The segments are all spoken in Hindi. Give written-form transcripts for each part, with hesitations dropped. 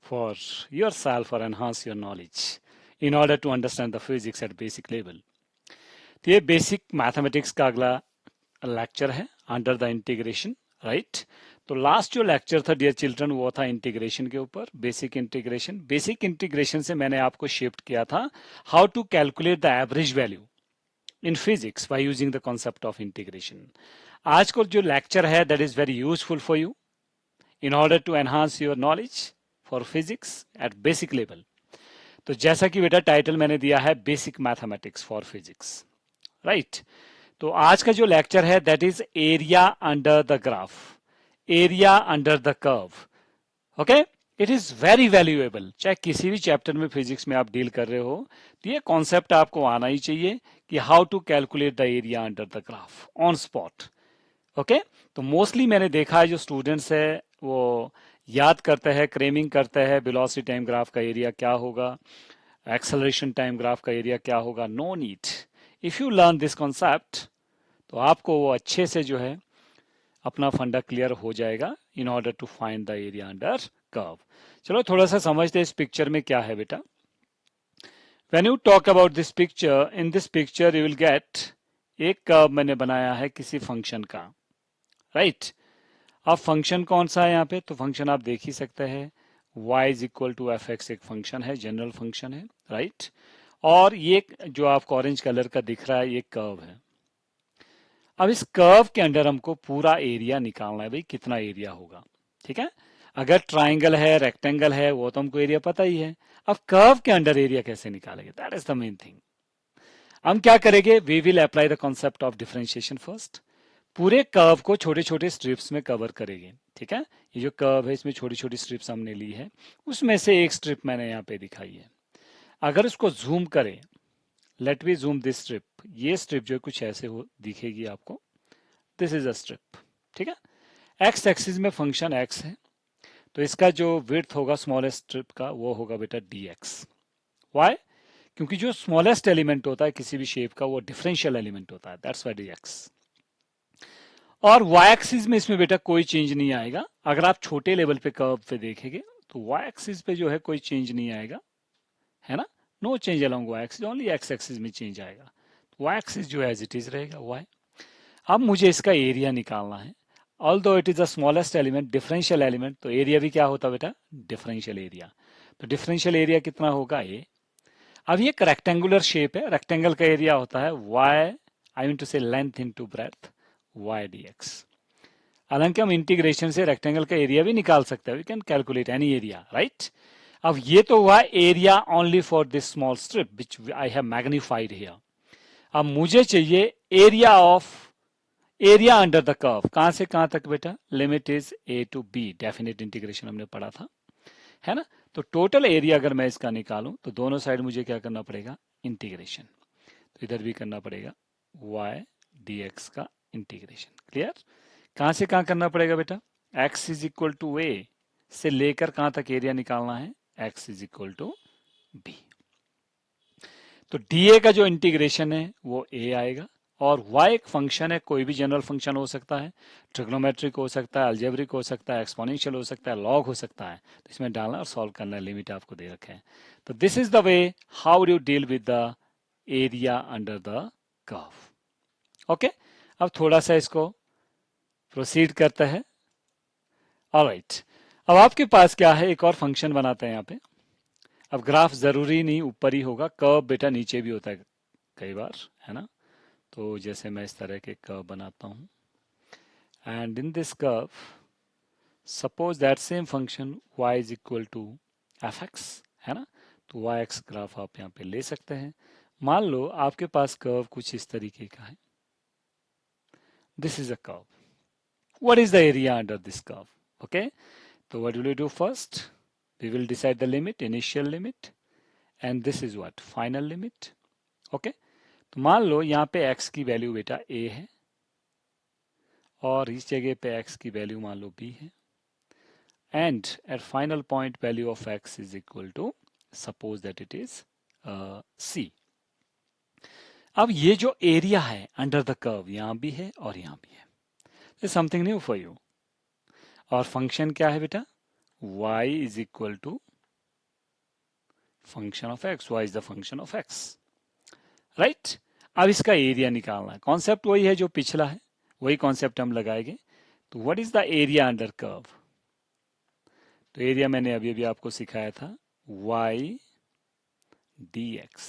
for yourself or enhance your knowledge in order to understand the physics at basic level. तो ये बेसिक मैथमेटिक्स का अगला लेक्चर है अंडर द इंटीग्रेशन, राइट। तो लास्ट जो लेक्चर था डियर चिल्ड्रन वो था इंटीग्रेशन के ऊपर, बेसिक इंटीग्रेशन। बेसिक इंटीग्रेशन से मैंने आपको शिफ्ट किया था how to calculate the average value in physics by using the concept of integration. आज का जो लेक्चर है that is very useful for you in order to enhance your knowledge for physics at basic level. तो जैसा कि बेटा टाइटल मैंने दिया है basic mathematics for physics, right. तो आज का जो लेक्चर है that is area under the graph, area under the curve, okay. It is very valuable, चाहे किसी भी चैप्टर में फिजिक्स में आप डील कर रहे हो तो ये कॉन्सेप्ट आपको आना ही चाहिए कि how to calculate the area under the graph on spot, okay. तो मोस्टली मैंने देखा है जो स्टूडेंट्स है वो याद करते हैं, क्रेमिंग करते हैं वेलोसिटी टाइम ग्राफ का एरिया क्या होगा, एक्सेलरेशन टाइम ग्राफ का एरिया क्या होगा। No need, if you learn this concept तो आपको वो अच्छे से जो है अपना फंडा क्लियर हो जाएगा in order to find the area under curve. चलो थोड़ा सा समझते हैं इस पिक्चर में क्या है बेटा। When you talk about this picture, in this picture you will gate एक कर्व मैंने बनाया है किसी फंक्शन का, राइट। अब फंक्शन कौन सा है यहाँ पे, तो फंक्शन आप देख ही सकते हैं y is equal to f x, एक फंक्शन है, जनरल फंक्शन है, राइट। और ये जो आपको ऑरेंज कलर का दिख रहा है ये कर्व है। अब इस कर्व के अंदर हमको पूरा एरिया निकालना है, भाई कितना एरिया होगा, ठीक है। अगर ट्राइंगल है, रेक्टेंगल है, वो तो हमको एरिया पता ही है। अब कर्व के अंदर एरिया कैसे निकालेंगे, that is the main thing. हम क्या करेंगे, we will apply the concept of differentiation first. पूरे कर्व को छोटे छोटे स्ट्रिप्स में कवर करेंगे, ठीक है। ये जो कर्व है इसमें छोटी छोटी स्ट्रिप्स हमने ली है, उसमें से एक स्ट्रिप मैंने यहाँ पे दिखाई है। अगर उसको जूम करें, let we zoom this strip, ये स्ट्रिप जो है कुछ ऐसे हो दिखेगी आपको, दिस इज अ स्ट्रिप, ठीक है। एक्स एक्सिस में फंक्शन एक्स है, तो इसका जो विड्थ होगा स्मॉलेस्ट स्ट्रिप का वो होगा बेटा डी एक्स। वाई, क्योंकि जो स्मॉलेस्ट एलिमेंट होता है किसी भी शेप का वो डिफरेंशियल एलिमेंट होता है, दैट्स वाई डी एक्स। और वाई एक्सिस में इसमें बेटा कोई चेंज नहीं आएगा। अगर आप छोटे लेवल पे कर्व पे देखेंगे तो वाई एक्सिस पे जो है कोई चेंज नहीं आएगा, है ना। No change along y axis, only x axis में चेंज आएगा। वाई एक्सिस जो है एज इट इज रहेगा वाई। अब मुझे इसका एरिया निकालना है, although it is the smallest element, differential element, तो एरिया भी क्या होता बेटा, डिफरेंशियल एरिया। तो डिफरेंशियल एरिया कितना होगा ये। अब ये एक रेक्टेंगुलर शेप है, रेक्टेंगल का एरिया होता है y, I mean to say length into breadth, y d x. हालांकि हम इंटीग्रेशन से रेक्टेंगल का एरिया भी निकाल सकते हैं, we can calculate any area, right. अब ये तो हुआ area only for this small strip which I have magnified here. अब मुझे चाहिए area of, area under the curve, कहां से कहां तक बेटा, limit is a to b, definite integration हमने पढ़ा था, है ना। तो टोटल एरिया अगर मैं इसका निकालूं तो दोनों साइड मुझे क्या करना पड़ेगा, इंटीग्रेशन। तो इधर भी करना पड़ेगा y dx का इंटीग्रेशन, क्लियर। कहां से कहां करना पड़ेगा बेटा, x is equal to a से लेकर कहां तक एरिया निकालना है, x is equal to b. तो dA का जो इंटीग्रेशन है वो a आएगा, और y एक फंक्शन है, कोई भी जनरल फंक्शन हो सकता है, ट्रिग्नोमेट्रिक हो सकता है, अलजेब्रिक हो सकता है, एक्सपोनेंशियल हो सकता है, लॉग हो सकता है। तो इसमें डालना और सॉल्व करना, लिमिट आपको दे रखे हैं। तो this is the way how you deal with the area under the curve, okay. अब थोड़ा सा इसको प्रोसीड करते हैं, ऑलराइट। अब आपके पास क्या है, एक और फंक्शन बनाते हैं यहाँ पे। अब ग्राफ जरूरी नहीं ऊपर ही होगा, कर्व बेटा नीचे भी होता है कई बार, है ना। तो जैसे मैं इस तरह के कर्व बनाता हूं, and in this curve suppose that same function y is equal to f x, है ना। तो वाई एक्स ग्राफ आप यहाँ पे ले सकते हैं। मान लो आपके पास कर्व कुछ इस तरीके का है, this is a curve, what is the area under this curve, okay. So what will we do first, we will decide the limit, initial limit, and this is what, final limit, okay. तो मान लो यहाँ पे x की वैल्यू बेटा a है, और इस जगह पे x की वैल्यू मान लो b है, and at final point value of x is equal to, suppose that it is c. अब ये जो एरिया है अंडर द कर्व यहाँ भी है और यहाँ भी है, समथिंग न्यू फॉर यू। और फंक्शन क्या है बेटा, y is equal to function of x, y is the function of x, right. अब इसका एरिया निकालना है, कॉन्सेप्ट वही है जो पिछला है, वही कॉन्सेप्ट हम लगाएंगे। तो what is the area under curve? तो एरिया मैंने अभी अभी आपको सिखाया था, y dx।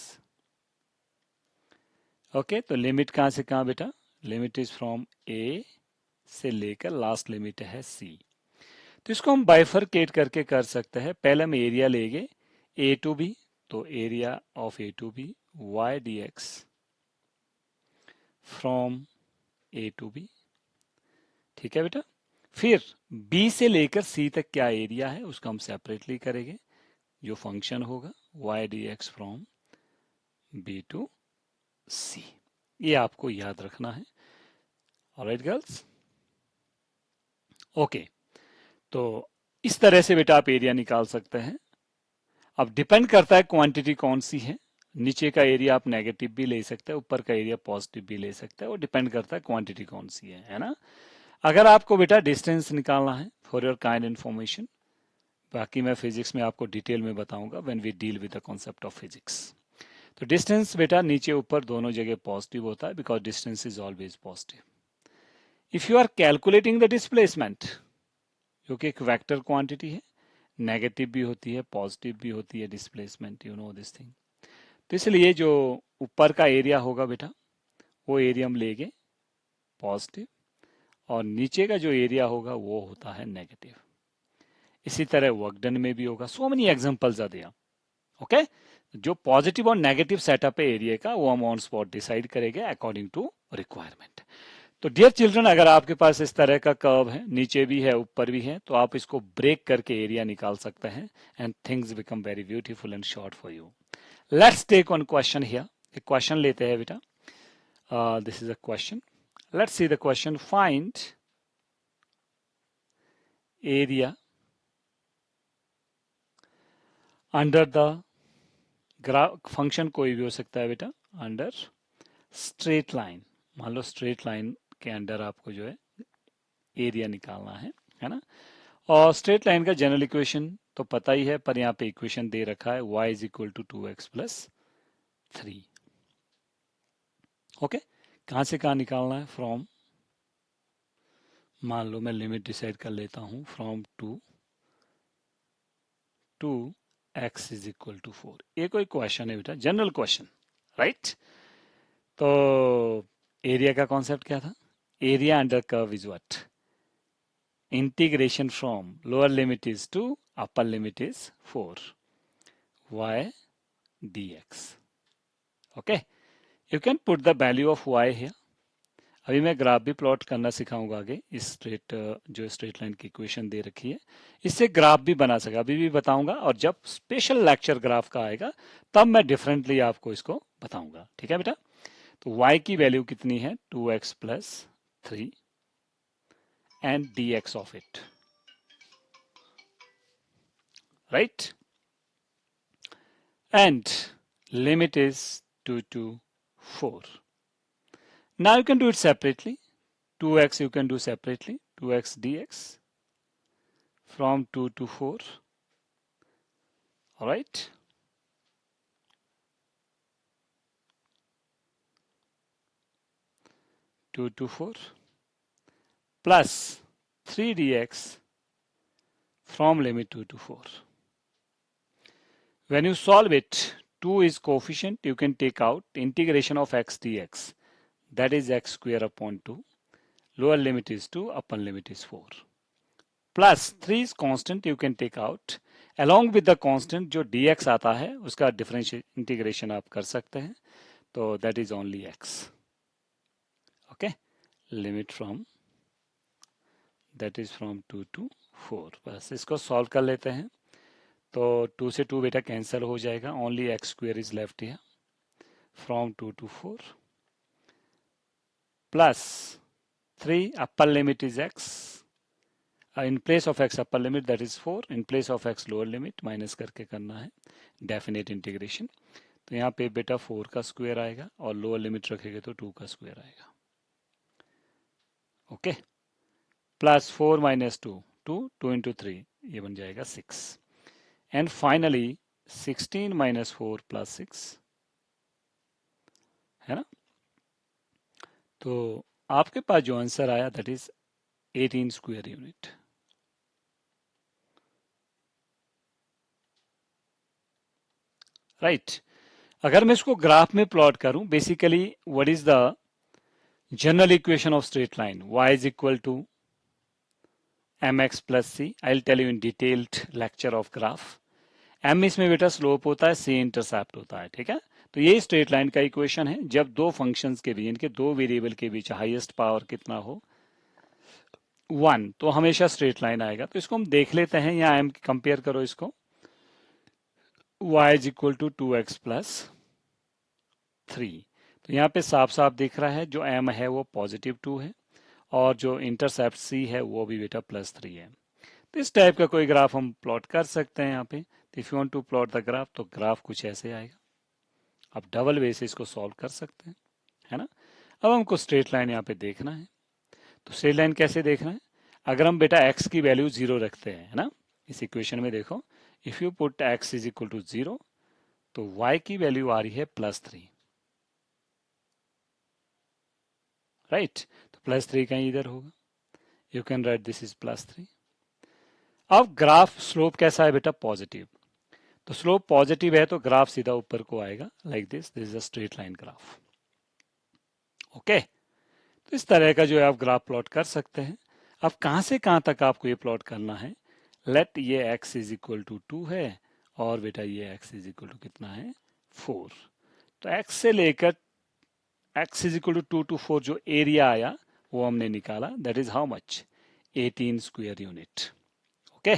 ओके, तो लिमिट कहां से कहां बेटा? लिमिट इज फ्रॉम a से लेकर लास्ट लिमिट है c। तो इसको हम बाइफरकेट करके कर सकते हैं। पहले हम एरिया लेंगे a टू b, तो area of a to b y dx from a to b, ठीक है बेटा। फिर b से लेकर c तक क्या एरिया है उसको हम सेपरेटली करेंगे, जो फंक्शन होगा y dx from b to c। ये आपको याद रखना है। Alright girls, okay. तो इस तरह से बेटा आप एरिया निकाल सकते हैं। अब डिपेंड करता है क्वांटिटी कौन सी है। नीचे का एरिया आप नेगेटिव भी ले सकते हैं, ऊपर का एरिया पॉजिटिव भी ले सकते हैं, वो डिपेंड करता है क्वांटिटी कौन सी है ना। अगर आपको बेटा डिस्टेंस निकालना है, फॉर योर काइंड इन्फॉर्मेशन, बाकी मैं फिजिक्स में आपको डिटेल में बताऊंगा when we deal with the concept of physics. तो डिस्टेंस बेटा नीचे ऊपर दोनों जगह पॉजिटिव होता है, because distance is always positive. If you are calculating the displacement, जो कि एक वेक्टर क्वांटिटी है, नेगेटिव भी होती है पॉजिटिव भी होती है displacement, you know this thing. तो इसलिए जो ऊपर का एरिया होगा बेटा, वो एरिया हम लेंगे पॉजिटिव, और नीचे का जो एरिया होगा वो होता है नेगेटिव। इसी तरह वर्क डन में भी होगा। So many examples are there, okay. जो पॉजिटिव और नेगेटिव सेटअप है एरिया का, वो हम ऑन स्पॉट डिसाइड करेंगे अकॉर्डिंग टू रिक्वायरमेंट। तो डियर चिल्ड्रन, अगर आपके पास इस तरह का कर्व है, नीचे भी है ऊपर भी है, तो आप इसको ब्रेक करके एरिया निकाल सकते हैं, and things become very beautiful and short for you. Let's take one question here. एक क्वेश्चन लेते हैं बेटा। This is a question, let's see the question. Find area under the graph, function कोई भी हो सकता है बेटा, अंडर स्ट्रेट लाइन। मान लो स्ट्रेट लाइन के अंडर आपको जो है एरिया निकालना है ना। और स्ट्रेट लाइन का जनरल इक्वेशन तो पता ही है, पर यहाँ पे इक्वेशन दे रखा है y is equal to 2x plus 3। Okay, कहाँ से कहाँ निकालना है? फ्रॉम, मान लो मैं लिमिट डिसाइड कर लेता हूँ, from 2 x is equal to 4। ये कोई क्वेश्चन है बेटा, जनरल क्वेश्चन, राइट। तो एरिया का कॉन्सेप्ट क्या था? Area under curve is what? Integration from lower limit is two upper limit is 4 y dx। Okay, you can put the value of y here. अभी मैं ग्राफ भी प्लॉट करना सिखाऊंगा आगे। इस स्ट्रेट, जो स्ट्रेट लाइन की इक्वेशन दे रखी है, इससे ग्राफ भी बना सका, अभी भी बताऊंगा। और जब स्पेशल लेक्चर ग्राफ का आएगा तब मैं डिफरेंटली आपको इसको बताऊंगा, ठीक है बेटा। तो y की वैल्यू कितनी है? 2x plus 3 and dx of it, right. And limit is 2 to 4. Now you can do it separately. 2x you can do separately. 2x dx from 2 to 4. All right. Two to 4 plus 3 dx from limit 2 to 4. When you solve it, 2 is coefficient. You can take out integration of x dx. That is x square upon 2. Lower limit is 2, upper limit is 4. Plus 3 is constant. You can take out. Along with the constant जो dx आता है उसका differential integration आप कर सकते हैं, तो that is only x. Okay, limit from, that is from 2 to 4. बस इसको सॉल्व कर लेते हैं। तो 2 से 2 बेटा कैंसिल हो जाएगा, only x square is left here. From 2 to 4 plus 3, upper limit is x, in place of x upper limit that is 4, in place of x lower limit minus करके करना है डेफिनेट इंटीग्रेशन। तो यहाँ पे बेटा 4 का स्क्वायर आएगा और लोअर लिमिट रखेंगे तो 2 का स्क्वायर आएगा। ओके, प्लस 4 माइनस 2, 2 इंटू 3, ये बन जाएगा 6। एंड फाइनली 16 माइनस 4 प्लस 6, है ना। तो आपके पास जो आंसर आया that is 18 square unit. Right. अगर मैं इसको ग्राफ में प्लॉट करूं, basically what is the general equation of straight line, y is equal to mx plus c. I will tell you in detailed lecture of graph. m इसमें बेटा स्लोप होता है, c इंटरसेप्ट होता है, ठीक है। तो ये स्ट्रेट लाइन का इक्वेशन है जब दो फंक्शंस के बीच, इनके दो वेरिएबल के बीच हाईएस्ट पावर कितना हो, 1, तो हमेशा स्ट्रेट लाइन आएगा। तो इसको हम देख लेते हैं, यहाँ m कंपेयर करो इसको, y is equal to 2x plus 3। तो यहाँ पे साफ साफ दिख रहा है जो m है वो पॉजिटिव 2 है, और जो इंटरसेप्ट c है वो भी बेटा प्लस 3 है। तो इस टाइप का कोई ग्राफ हम प्लॉट कर सकते हैं यहाँ पे। If you want to plot the graph, तो ग्राफ कुछ ऐसे आएगा। आप डबल वे से इसको सॉल्व कर सकते हैं, है ना। अब हमको स्ट्रेट लाइन यहाँ पे देखना है। तो स्ट्रेट लाइन कैसे देखना है, अगर हम बेटा x की वैल्यू 0 रखते हैं, है ना। इस इक्वेशन में देखो, if you put x is equal to 0, तो y की वैल्यू आ रही है प्लस 3। राइट, तो प्लस 3 कहीं इधर होगा, you can write this is plus 3। अब ग्राफ स्लोप कैसा है बेटा, पॉजिटिव। तो स्लोप पॉजिटिव है तो ग्राफ सीधा ऊपर को आएगा, like this is a straight line graph. Okay, तो इस तरह का जो है आप ग्राफ प्लॉट कर सकते हैं। अब कहां से कहां तक आपको ये प्लॉट करना है, लेट ये x इज इक्वल टू 2 है, और बेटा ये x इज इक्वल टू कितना है, 4। तो x से लेकर x is equal to 2 to 4 जो एरिया आया वो हमने निकाला, that is how much, 18 square unit. Okay,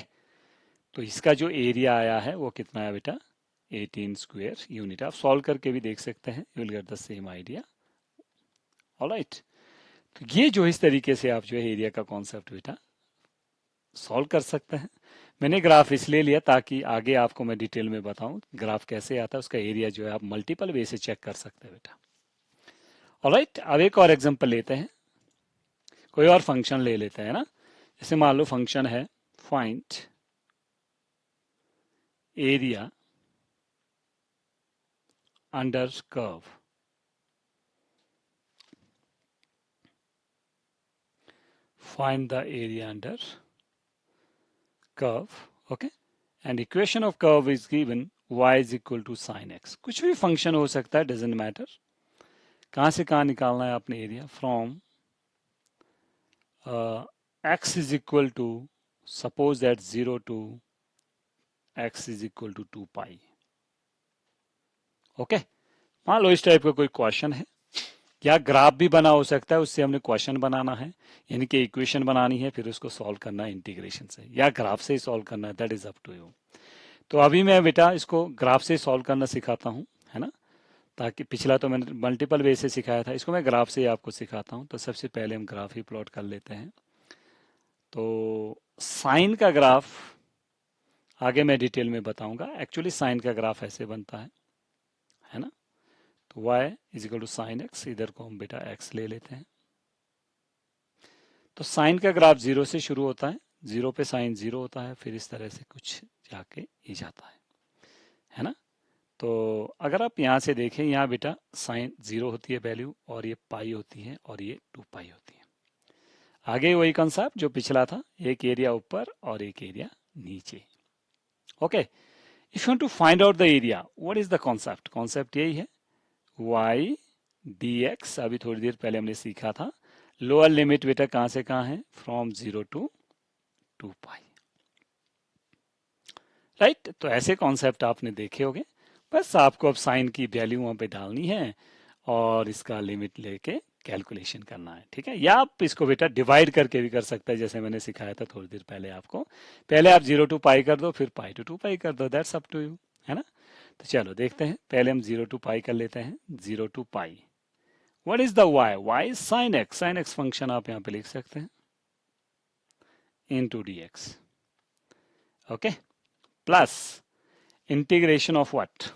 तो इसका जो एरिया आया है वो कितना है बेटा, 18 स्क्वायर यूनिट। आप सॉल्व करके भी देख सकते हैं, you will get the same idea. Alright, तो ये जो इस तरीके से आप जो है एरिया का कॉन्सेप्ट बेटा सॉल्व कर सकते हैं। मैंने ग्राफ इसलिए लिया ताकि आगे आपको मैं डिटेल में बताऊं ग्राफ कैसे आता है, उसका एरिया जो है आप मल्टीपल वे से चेक कर सकते हैं बेटा। ऑलराइट, अब एक और एग्जांपल लेते हैं, कोई और फंक्शन ले लेते हैं ना। जैसे मान लो फंक्शन है find area under curve. Find the area under curve, okay, and equation of curve is given y is equal to sin x। कुछ भी फंक्शन हो सकता है, डजेंट मैटर। कहां से कहां निकालना है आपने area, from x is equal to, suppose that 0 to x is equal to 2 pi। Okay, मान लो इस टाइप का कोई क्वेश्चन है, या ग्राफ भी बना हो सकता है, उससे हमने क्वेश्चन बनाना है, यानी कि इक्वेशन बनानी है, फिर उसको सॉल्व करना है इंटीग्रेशन से, या ग्राफ से ही सॉल्व करना है, that is up to you. तो अभी मैं बेटा इसको ग्राफ से सॉल्व करना सिखाता हूँ, है ना। ताकि पिछला तो मैंने मल्टीपल वे से सिखाया था, इसको मैं ग्राफ से ही आपको सिखाता हूँ। तो सबसे पहले हम ग्राफ ही प्लॉट कर लेते हैं। तो साइन का ग्राफ आगे मैं डिटेल में बताऊंगा। एक्चुअली साइन का ग्राफ ऐसे बनता है ना। तो y is equal to sine x, इधर को हम बेटा x ले लेते हैं। तो साइन का ग्राफ 0 से शुरू होता है, 0 पे साइन 0 होता है, फिर इस तरह से कुछ जाके ये जाता है ना। तो अगर आप यहाँ से देखें, यहाँ बेटा साइन 0 होती है वैल्यू, और ये पाई होती है, और ये 2 पाई होती है। आगे वही कंसेप्ट जो पिछला था, एक एरिया ऊपर और एक एरिया नीचे। Okay, if you want to find out the area, what is the concept, concept यही है, y dx। अभी थोड़ी देर पहले हमने सीखा था, लोअर लिमिट बेटा कहां से कहां है, फ्रॉम 0 टू 2 पाई। राइट, तो ऐसे कॉन्सेप्ट आपने देखे होंगे। बस आपको अब साइन की वैल्यू वहां पे डालनी है, और इसका लिमिट लेके कैलकुलेशन करना है, ठीक है। या आप इसको बेटा डिवाइड करके भी कर सकते हैं, जैसे मैंने सिखाया था थोड़ी देर पहले आपको। पहले आप 0 टू पाई कर दो, फिर पाई टू 2 पाई कर दो, दैट्स अप टू यू, है ना। तो चलो देखते हैं, पहले हम 0 टू पाई कर लेते हैं, 0 to pi. What is the y, y is sine x, sine x function आप यहाँ पे लिख सकते हैं, into dx। Okay, plus integration of what,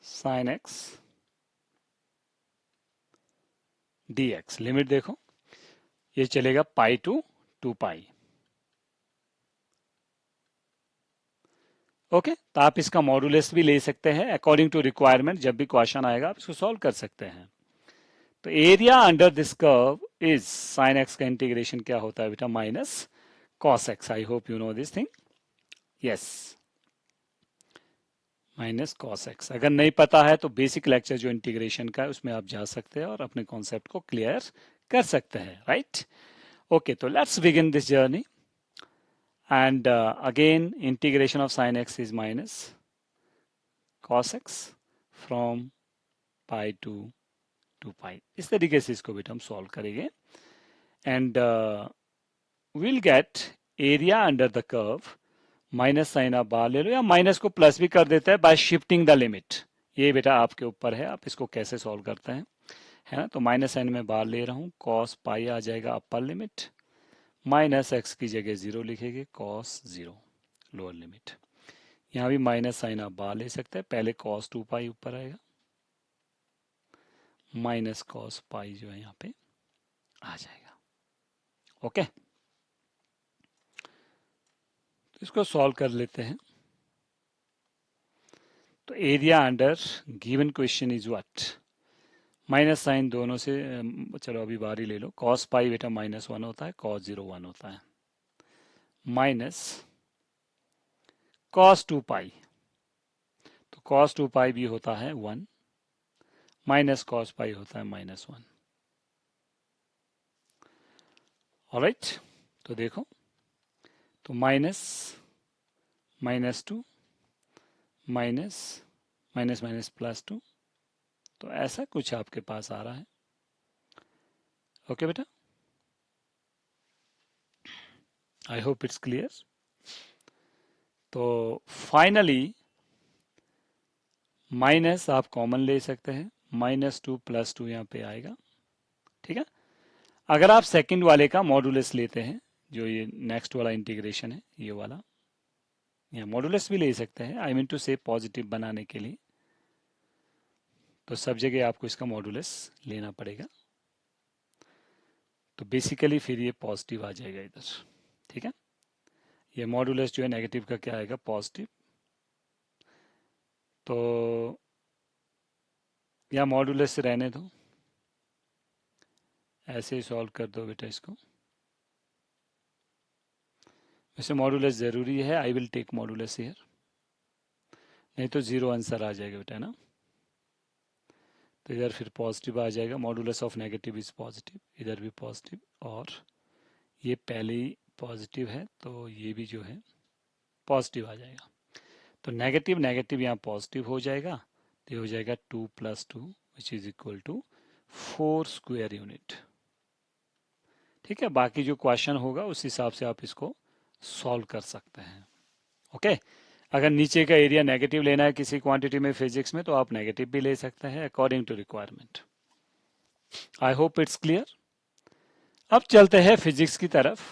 sine x dx। Limit देखो, ये चलेगा पाई टू 2 पाई। ओके तो आप इसका मॉडुलस भी ले सकते हैं अकॉर्डिंग टू रिक्वायरमेंट। जब भी क्वेश्चन आएगा आप इसको सॉल्व कर सकते हैं। तो area under this curve is sine x का इंटीग्रेशन क्या होता है बेटा, minus cos x. I hope you know this thing. Yes, minus cos x. अगर नहीं पता है तो बेसिक लेक्चर जो इंटीग्रेशन का है उसमें आप जा सकते हैं और अपने कॉन्सेप्ट को क्लियर कर सकते हैं, राइट। ओके तो let's begin this journey and again integration of sine x is minus cos x from pi to pi. इस तरीके से इसको बेटा हम सॉल्व करेंगे and will get area under the curve minus sine आप बाहर ले लो या माइनस को प्लस भी कर देता है बाय शिफ्टिंग द लिमिट। ये बेटा आपके ऊपर है, आप इसको कैसे सॉल्व करते हैं, है ना। तो माइनस साइन में बाहर ले रहा हूँ, कॉस पाई आ जाएगा अपर लिमिट, माइनस एक्स की जगह जीरो लिखेंगे, कॉस जीरो लोअर लिमिट। यहाँ भी माइनस साइन आप बाहर ले सकते हैं, पहले कॉस टू पाई ऊपर आएगा, माइनस कॉस पाई जो है यहाँ पे आ जाएगा। ओके तो इसको सॉल्व कर लेते हैं। तो area under given question is what, minus sine दोनों से चलो अभी बाहर ही ले लो, कॉस पाई बेटा माइनस वन होता है, कॉस जीरो वन होता है, माइनस कॉस टू पाई, तो कॉस टू पाई भी होता है वन, माइनस कॉस पाई होता है माइनस वन। ऑलराइट तो देखो, तो minus minus two minus minus minus plus two, तो ऐसा कुछ आपके पास आ रहा है। ओके बेटा, आई होप इट्स क्लियर। तो फाइनली माइनस आप कॉमन ले सकते हैं, माइनस टू प्लस टू यहाँ पे आएगा, ठीक है। अगर आप सेकंड वाले का मॉडुलस लेते हैं, जो ये नेक्स्ट वाला इंटीग्रेशन है ये वाला, या मॉडुलस भी ले सकते हैं, आई मीन टू से पॉजिटिव बनाने के लिए, तो सब जगह आपको इसका मॉडुलस लेना पड़ेगा। तो बेसिकली फिर ये पॉजिटिव आ जाएगा इधर, ठीक है। ये मॉडुलस जो है नेगेटिव का क्या आएगा, पॉजिटिव। तो या मॉडुलस रहने दो, ऐसे ही सॉल्व कर दो बेटा इसको। वैसे मॉडुलस ज़रूरी है, I will take modulus here, नहीं तो ज़ीरो आंसर आ जाएगा बेटा ना। तो इधर फिर पॉजिटिव आ जाएगा, modulus of negative is positive, इधर भी पॉजिटिव, और ये पहले ही पॉजिटिव है तो ये भी जो है पॉजिटिव आ जाएगा। तो नेगेटिव नेगेटिव यहाँ पॉजिटिव हो जाएगा, तो ये हो जाएगा two plus two which is equal to four square unit, ठीक है। बाकी जो क्वेश्चन होगा उस हिसाब से आप इसको सॉल्व कर सकते हैं। ओके अगर नीचे का एरिया नेगेटिव लेना है किसी क्वांटिटी में फिजिक्स में, तो आप नेगेटिव भी ले सकते हैं according to requirement. I hope it's clear. अब चलते हैं फिजिक्स की तरफ।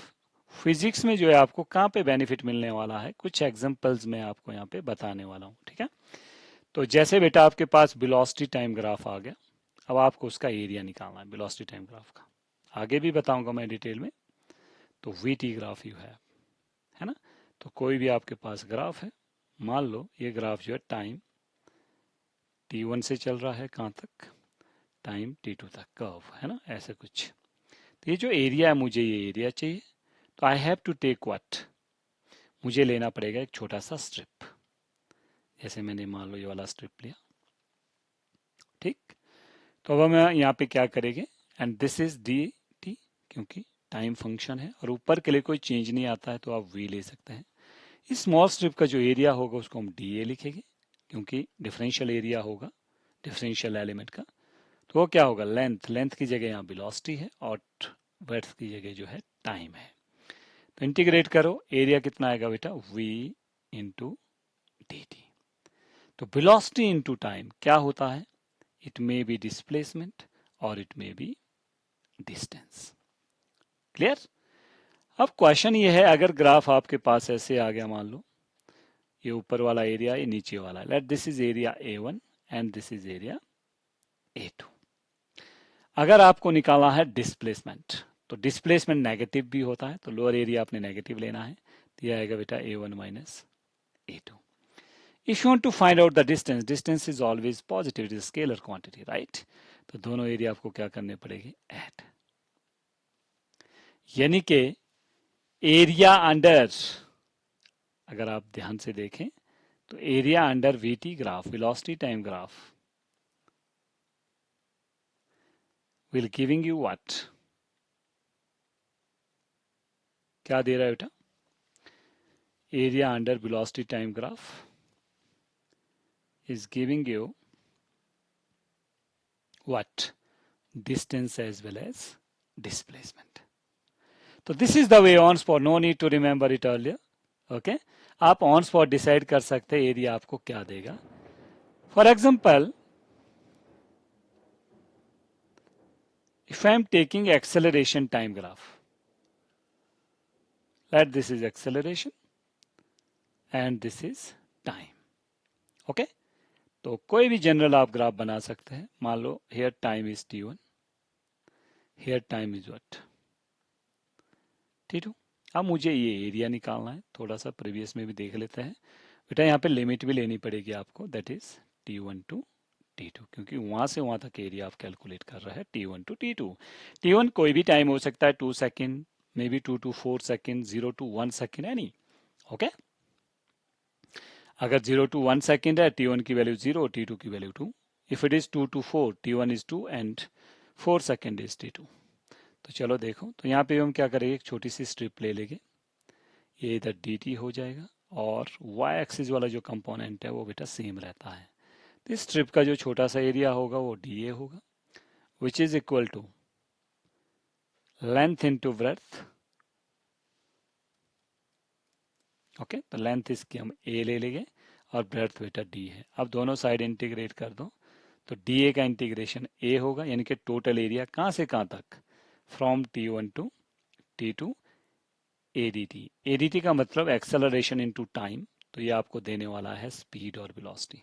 फिजिक्स में जो है आपको कहाँ पे बेनिफिट मिलने वाला है, कुछ एग्जांपल्स मैं आपको यहाँ पे बताने वाला हूँ, ठीक है। तो जैसे बेटा आपके पास वेलोसिटी टाइम ग्राफ आ गया, अब आपको उसका एरिया निकालना है वेलोसिटी टाइम ग्राफ का, आगे भी बताऊंगा मैं डिटेल में। तो वी टी ग्राफ यू है ना। तो कोई भी आपके पास ग्राफ है, मान लो ये ग्राफ जो है टाइम t1 से चल रहा है, कहाँ तक, टाइम t2 तक कर्व, है ना, ऐसे कुछ। तो ये जो एरिया है, मुझे ये एरिया चाहिए, तो I have to take what, मुझे लेना पड़ेगा एक छोटा सा स्ट्रिप, जैसे मैंने मान लो ये वाला स्ट्रिप लिया, ठीक। तो अब हम यहाँ पे क्या करेंगे, and this is D T, क्योंकि टाइम फंक्शन है और ऊपर के लिए कोई चेंज नहीं आता है, तो आप वी ले सकते हैं। इस स्मॉल स्ट्रिप का जो एरिया होगा उसको हम डी ए लिखेंगे, क्योंकि डिफरेंशियल एरिया होगा डिफरेंशियल एलिमेंट का। तो वो क्या होगा, लेंथ, लेंथ की जगह यहाँ वेलोसिटी है और ब्रेड्थ की जगह जो है टाइम है। तो इंटीग्रेट करो, एरिया कितना आएगा बेटा, v इंटू डी टी। तो वेलोसिटी इंटू टाइम क्या होता है, इट मे बी डिस्प्लेसमेंट और it may be distance. Clear. अब क्वेश्चन ये है, अगर ग्राफ आपके पास ऐसे आ गया, मान लो ये ऊपर वाला एरिया, ये नीचे वाला, let this is area A1 and this is area A2। अगर आपको निकालना है डिस्प्लेसमेंट, तो डिस्प्लेसमेंट नेगेटिव भी होता है, तो लोअर एरिया आपने नेगेटिव लेना है, तो यह आएगा बेटा A1 minus A2। If you want to find out the distance, distance is always positive, it is scalar quantity, right? तो दोनों एरिया आपको क्या करने पड़ेंगे, ऐड। यानी कि एरिया अंडर, अगर आप ध्यान से देखें तो area under VT graph, velocity time graph, will giving you what, क्या दे रहा है बेटा, area under velocity time graph is giving you what, distance as well as displacement. So this is the way on spot, no need to remember it earlier. Okay, आप on spot decide कर सकते हैं एरिया आपको क्या देगा. For example, if I am taking acceleration time graph, let this is acceleration and this is time. Okay, तो कोई भी जनरल आप ग्राफ बना सकते हैं. मान लो here time is t1, here time is what, t2. अब मुझे ये एरिया निकालना है, थोड़ा सा प्रीवियस में भी देख लेते हैं बेटा. यहाँ पे लिमिट भी लेनी पड़ेगी आपको, that is t1 to t2, क्योंकि वहां से वहां तक एरिया आप कैलकुलेट कर रहे हैं t1 टू t2. t1 कोई भी टाइम हो सकता है, 2 second, may be 2 to 4 second, 0 to 1 second, any. Okay, अगर 0 to 1 सेकेंड है, t1 की वैल्यू 0, t2 की value 2. If it is 2 to 4, t1 is 2 and 4 second is t2. तो चलो देखो, तो यहाँ पे हम क्या करेंगे, एक छोटी सी स्ट्रिप ले लेंगे, ये इधर dt हो जाएगा और y एक्सिस वाला जो कंपोनेंट है वो बेटा सेम रहता है. तो इस स्ट्रिप का जो छोटा सा एरिया होगा वो dA होगा, which is equal to length into breadth. Okay, तो लेंथ इसकी हम a ले लेंगे और ब्रेड्थ बेटा d है. अब दोनों साइड इंटीग्रेट कर दो तो dA का इंटीग्रेशन a होगा, यानी कि टोटल एरिया कहाँ से कहाँ तक, from t1 to t2 ADT. ADT का मतलब एक्सेलरेशन इनटू टाइम, तो ये आपको देने वाला है स्पीड और वेलोसिटी.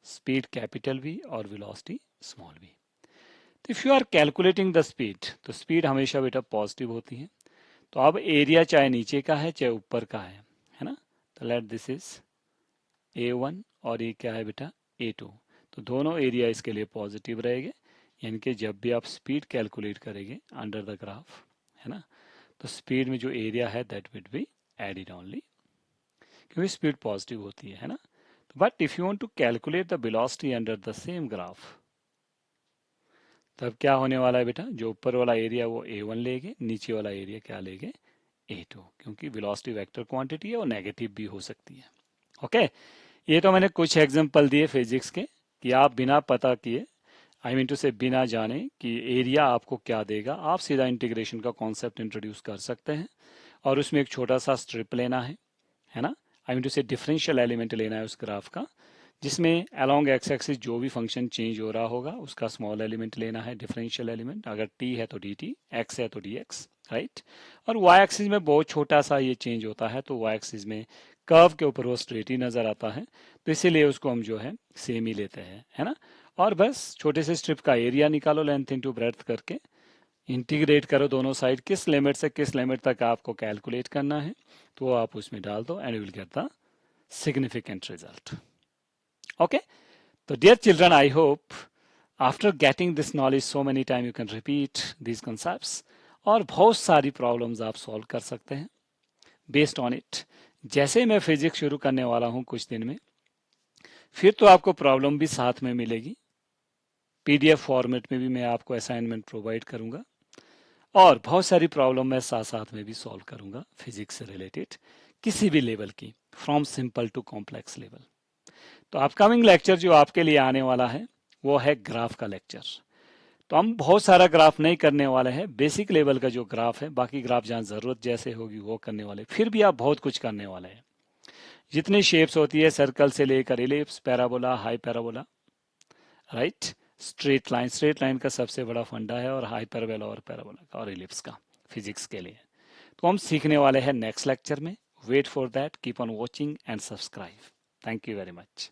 स्पीड कैपिटल V और वेलोसिटी स्मॉल v. तो if you are calculating the speed, तो स्पीड हमेशा बेटा पॉजिटिव होती है. तो अब एरिया चाहे नीचे का है चाहे ऊपर का है ना. तो लेट दिस इज A1 और ये क्या है बेटा A2. तो दोनों एरिया इसके लिए पॉजिटिव रहेंगे, यानी कि जब भी आप स्पीड कैलकुलेट करेंगे अंडर द ग्राफ, है ना, तो स्पीड में जो एरिया है that will be added only, क्योंकि स्पीड पॉजिटिव होती है ना. But if you want to calculate the velocity under the same graph, तब क्या होने वाला है बेटा, जो ऊपर वाला एरिया वो A1 लेंगे, नीचे वाला एरिया क्या लेंगे, A2, क्योंकि वेलोसिटी वेक्टर क्वांटिटी है वो नेगेटिव भी हो सकती है. ओके, ये तो मैंने कुछ एग्जांपल दिए फिजिक्स के कि आप बिना पता किए, आई मीन टू से बिना जाने कि एरिया आपको क्या देगा, आप सीधा इंटीग्रेशन का कॉन्सेप्ट इंट्रोड्यूस कर सकते हैं. और उसमें एक छोटा सा स्ट्रिप लेना है ना, आई मीन टू से डिफरेंशियल एलिमेंट लेना है उस ग्राफ का, जिसमें अलोंग एक्स एक्सिस जो भी फंक्शन चेंज हो रहा होगा उसका स्मॉल एलिमेंट लेना है, डिफरेंशियल एलिमेंट. अगर t है तो dt, x है तो dx, राइट. और y एक्सिस में बहुत छोटा सा ये चेंज होता है, तो y एक्सिस में कर्व के ऊपर वो स्ट्रेट ही नजर आता है, तो इसीलिए उसको हम जो है सेम ही लेते हैं, है ना. और बस छोटे से स्ट्रिप का एरिया निकालो लेंथ इनटू ब्रेड्थ करके, इंटीग्रेट करो दोनों साइड, किस लिमिट से किस लिमिट तक आपको कैलकुलेट करना है तो वो आप उसमें डाल दो and you will get the significant result. Okay, तो dear children, I hope after getting this knowledge so many time you can repeat these concepts, और बहुत सारी प्रॉब्लम्स आप सॉल्व कर सकते हैं बेस्ड ऑन इट. जैसे मैं फिजिक्स शुरू करने वाला हूं कुछ दिन में, फिर तो आपको प्रॉब्लम भी साथ में मिलेगी, पीडीएफ फॉर्मेट में भी मैं आपको असाइनमेंट प्रोवाइड करूंगा, और बहुत सारी प्रॉब्लम मैं साथ साथ में भी सॉल्व करूंगा फिजिक्स से रिलेटेड, किसी भी लेवल की, from simple to complex level. तो अपकमिंग लेक्चर जो आपके लिए आने वाला है वो है ग्राफ का लेक्चर. तो हम बहुत सारा ग्राफ नहीं करने वाले हैं, बेसिक लेवल का जो ग्राफ है, बाकी ग्राफ जहाँ जरूरत जैसे होगी वो करने वाले. फिर भी आप बहुत कुछ करने वाले हैं, जितनी शेप्स होती है सर्कल से लेकर ellipse, parabola, high parabola, right, straight line. Straight line का सबसे बड़ा फंडा है, और हाइपरबोला और पैराबोला का और इलिप्स का फिजिक्स के लिए. तो हम सीखने वाले हैं नेक्स्ट लेक्चर में. Wait for that, keep on watching and subscribe. Thank you very much.